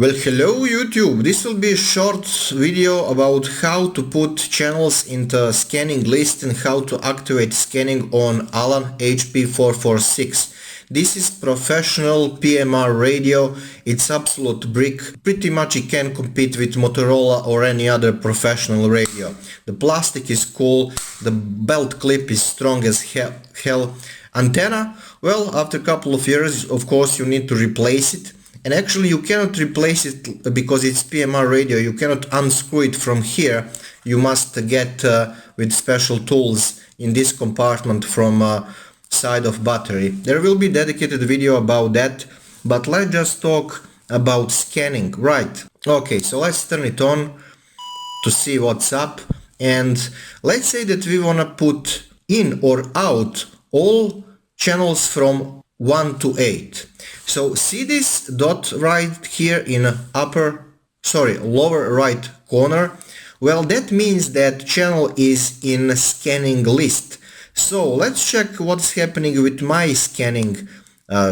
Well, hello YouTube. This will be a short video about how to put channels into scanning list and how to activate scanning on Alan HP446. This is professional PMR radio. It's absolute brick. Pretty much it can compete with Motorola or any other professional radio. The plastic is cool. The belt clip is strong as hell. Antenna, well, after a couple of years, of course, you need to replace it. And actually you cannot replace it because it's PMR radio. You cannot unscrew it from here. You must get with special tools in this compartment from side of battery. There will be dedicated video about that, but let's just talk about scanning, right? Okay, so let's turn it on to see what's up, and let's say that we want to put in or out all channels from 1 to 8. So see this dot right here in lower right corner? Well, that means that channel is in scanning list. So let's check what's happening with my scanning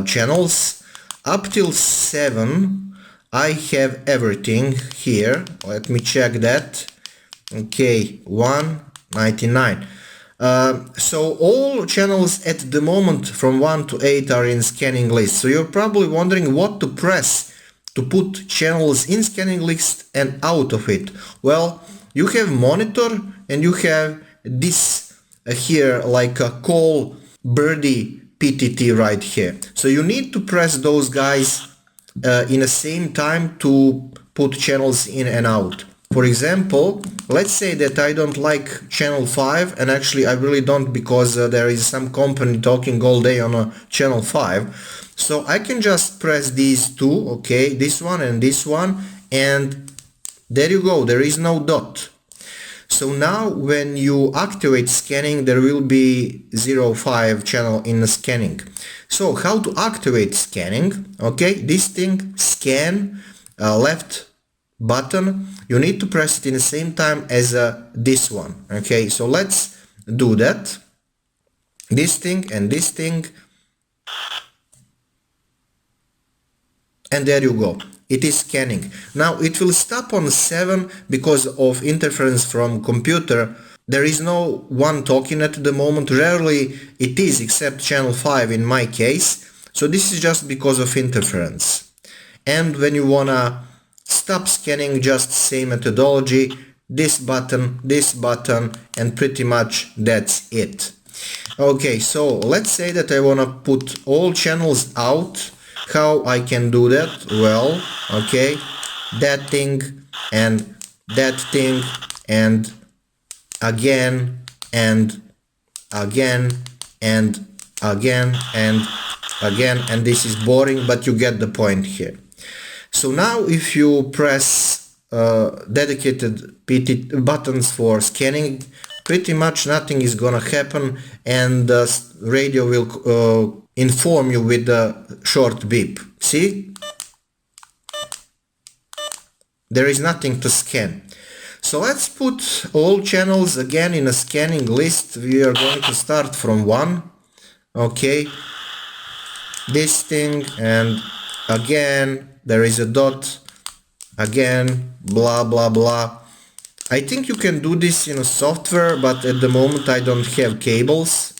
channels. Up till 7 I have everything here. Let me check that. Okay, 199. So all channels at the moment from 1 to 8 are in scanning list. So you're probably wondering what to press to put channels in scanning list and out of it. Well, you have monitor and you have this here like a call birdie PTT right here. So you need to press those guys in the same time to put channels in and out. For example, let's say that I don't like channel 5, and actually I really don't, because there is some company talking all day on channel 5. So I can just press these two, okay, this one and this one, and there you go, there is no dot. So now when you activate scanning, there will be 05 channel in the scanning. So how to activate scanning? Okay, this thing, scan, left button, you need to press it in the same time as this one. Okay, so let's do that. This thing and this thing, and there you go, it is scanning. Now it will stop on 7 because of interference from computer. There is no one talking at the moment, rarely it is, except channel 5 in my case. So this is just because of interference. And when you wanna stop scanning, just same methodology, this button, and pretty much that's it. Okay, so let's say that I want to put all channels out. How I can do that? Well, okay, that thing and that thing and again and again and again and again, and this is boring, but you get the point here. So now if you press dedicated PT buttons for scanning, pretty much nothing is gonna happen, and the radio will inform you with a short beep. See? There is nothing to scan. So let's put all channels again in a scanning list. We are going to start from 1. Okay. This thing, and again there is a dot, again, blah blah blah. I think you can do this in a software, but at the moment I don't have cables.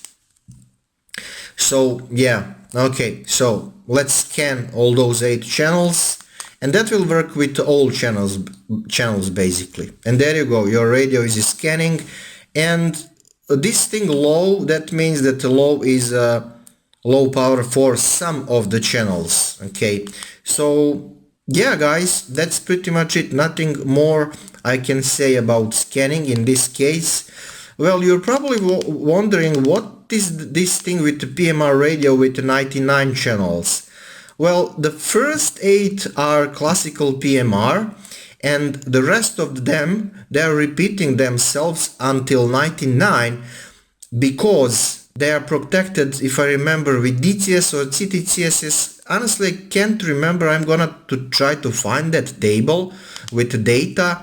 So yeah, okay, so let's scan all those 8 channels, and that will work with all channels basically. And there you go, your radio is scanning, and this thing low, that means that the low is low power for some of the channels. Okay, so yeah guys, that's pretty much it. Nothing more I can say about scanning in this case. Well, you're probably wondering what is this thing with the PMR radio with 99 channels. Well, the first 8 are classical PMR, and the rest of them, they're repeating themselves until 99 because they are protected, if I remember, with DTS or CTCSS. Honestly, I can't remember. I'm gonna try to find that table with the data,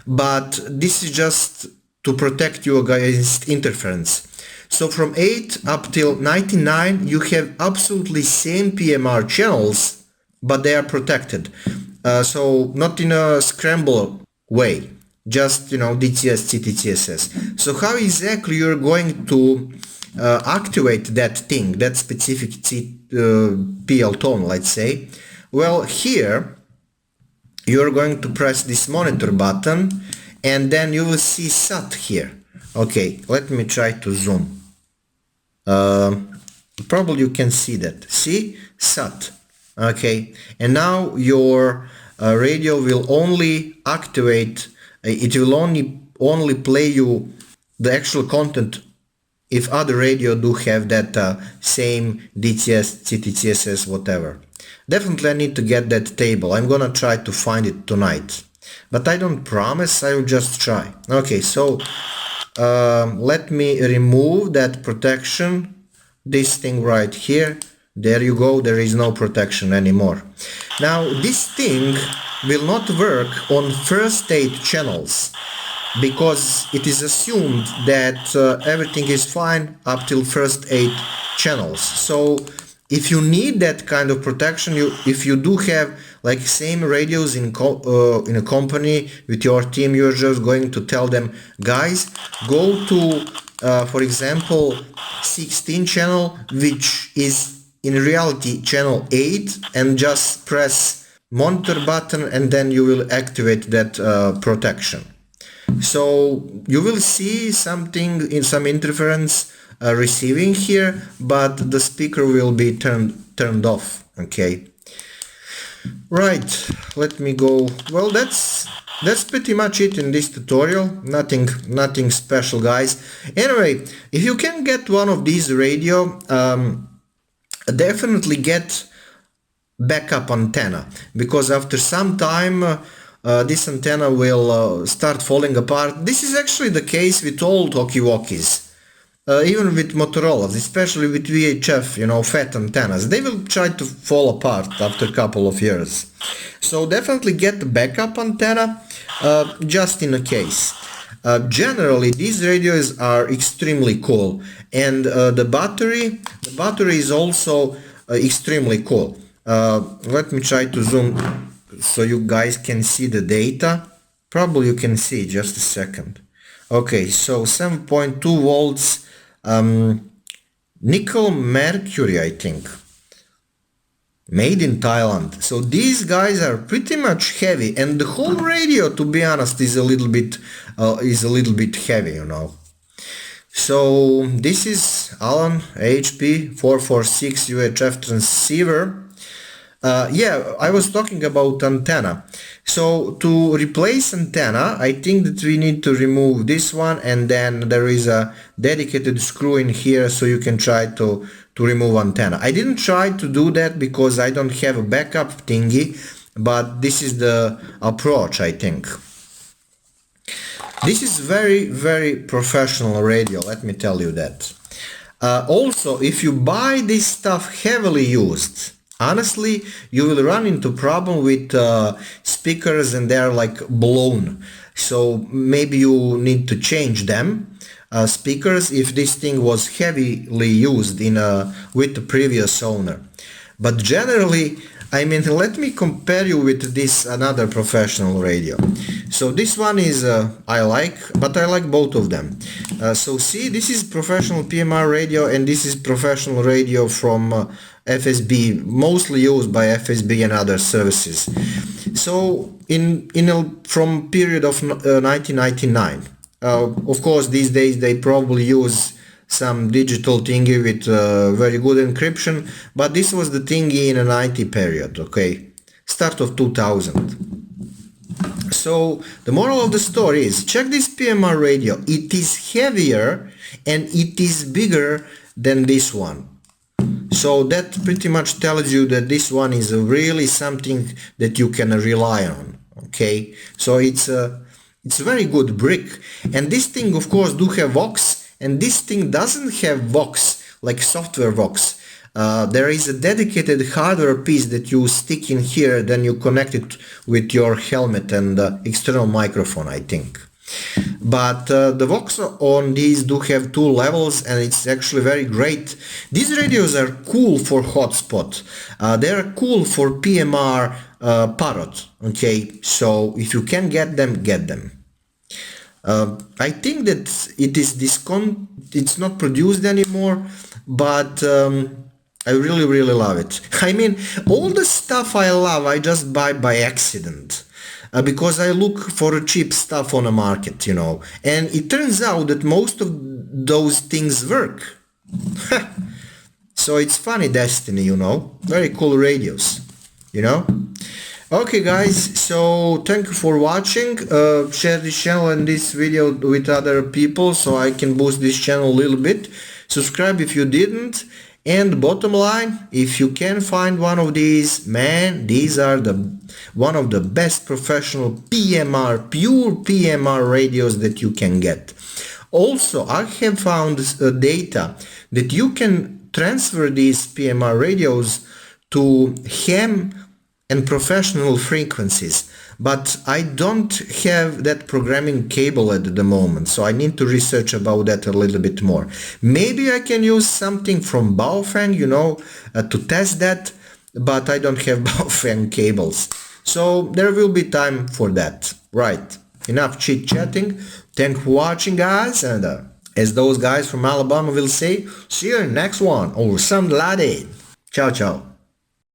but this is just to protect you against interference. So from 8 up till 99 you have absolutely same PMR channels, but they are protected. So not in a scramble way, just DTS, CTTSS. So how exactly you're going to activate that thing, that specific PL tone, let's say? Well, here you're going to press this monitor button, and then you will see SAT here. Okay, let me try to zoom. Probably you can see that. See? SAT. Okay, and now your radio will only activate, it will only play you the actual content if other radio do have that same DTS, CTTSS, whatever. Definitely I need to get that table. I'm gonna try to find it tonight, but I don't promise, I will just try. Okay, so let me remove that protection, this thing right here. There you go, there is no protection anymore. Now this thing will not work on first 8 channels because it is assumed that everything is fine up till first 8 channels. So if you need that kind of protection, if you do have like same radios in a company with your team, you're just going to tell them, guys, go to for example 16 channel, which is in reality channel 8, and just press monitor button, and then you will activate that protection. So you will see something in some interference receiving here, but the speaker will be turned off. Okay, right, let me go. Well, that's pretty much it in this tutorial. Nothing special, guys. Anyway, if you can get one of these radio, definitely get backup antenna, because after some time this antenna will start falling apart. This is actually the case with all talkie-walkies, even with Motorola's, especially with VHF, fat antennas. They will try to fall apart after a couple of years. So definitely get the backup antenna, just in a case. Generally these radios are extremely cool, and the battery is also extremely cool. Let me try to zoom so you guys can see the data. Probably you can see, just a second. Okay, so 7.2 volts, nickel mercury, I think, made in Thailand. So these guys are pretty much heavy, and the whole radio, to be honest, is a little bit heavy, So this is Alan HP446 UHF transceiver. Yeah, I was talking about antenna. So to replace antenna, I think that we need to remove this one, and then there is a dedicated screw in here, so you can try to remove antenna. I didn't try to do that because I don't have a backup thingy, but this is the approach, I think. This is very professional radio, let me tell you that. Also, if you buy this stuff heavily used, honestly, you will run into problem with speakers, and they're like blown. So maybe you need to change them. Speakers, if this thing was heavily used with the previous owner. But generally, I mean, let me compare you with this another professional radio. So this one is I like, but I like both of them. So see, this is professional PMR radio, and this is professional radio from FSB, mostly used by FSB and other services. So from period of 1999. Of course, these days they probably use some digital thingy with very good encryption, but this was the thingy in a 90 period, okay, start of 2000. So the moral of the story is, check this PMR radio. It is heavier and it is bigger than this one. So that pretty much tells you that this one is really something that you can rely on, okay. So it's a very good brick, and this thing of course do have Vox, and this thing doesn't have Vox like software Vox. There is a dedicated hardware piece that you stick in here, then you connect it with your helmet and external microphone, I think. But the Vox on these do have 2 levels, and it's actually very great. These radios are cool for hotspot. They are cool for PMR parrot. Okay, so if you can get them, get them. I think that it's not produced anymore, but I really love it. I mean, all the stuff I love I just buy by accident, because I look for cheap stuff on the market, you know, and it turns out that most of those things work. So it's funny destiny, you know. Very cool radios, you know. Okay guys, so thank you for watching. Share this channel and this video with other people so I can boost this channel a little bit. Subscribe if you didn't. And bottom line, if you can find one of these, man, these are one of the best professional PMR, pure PMR radios that you can get. Also, I have found data that you can transfer these PMR radios to ham and professional frequencies, but I don't have that programming cable at the moment, so I need to research about that a little bit more. Maybe I can use something from Baofeng, you know, to test that, but I don't have Baofeng cables, so there will be time for that. Right, enough chit chatting. Thanks for watching guys, and as those guys from Alabama will say, see you in the next one, or some latte. Ciao ciao.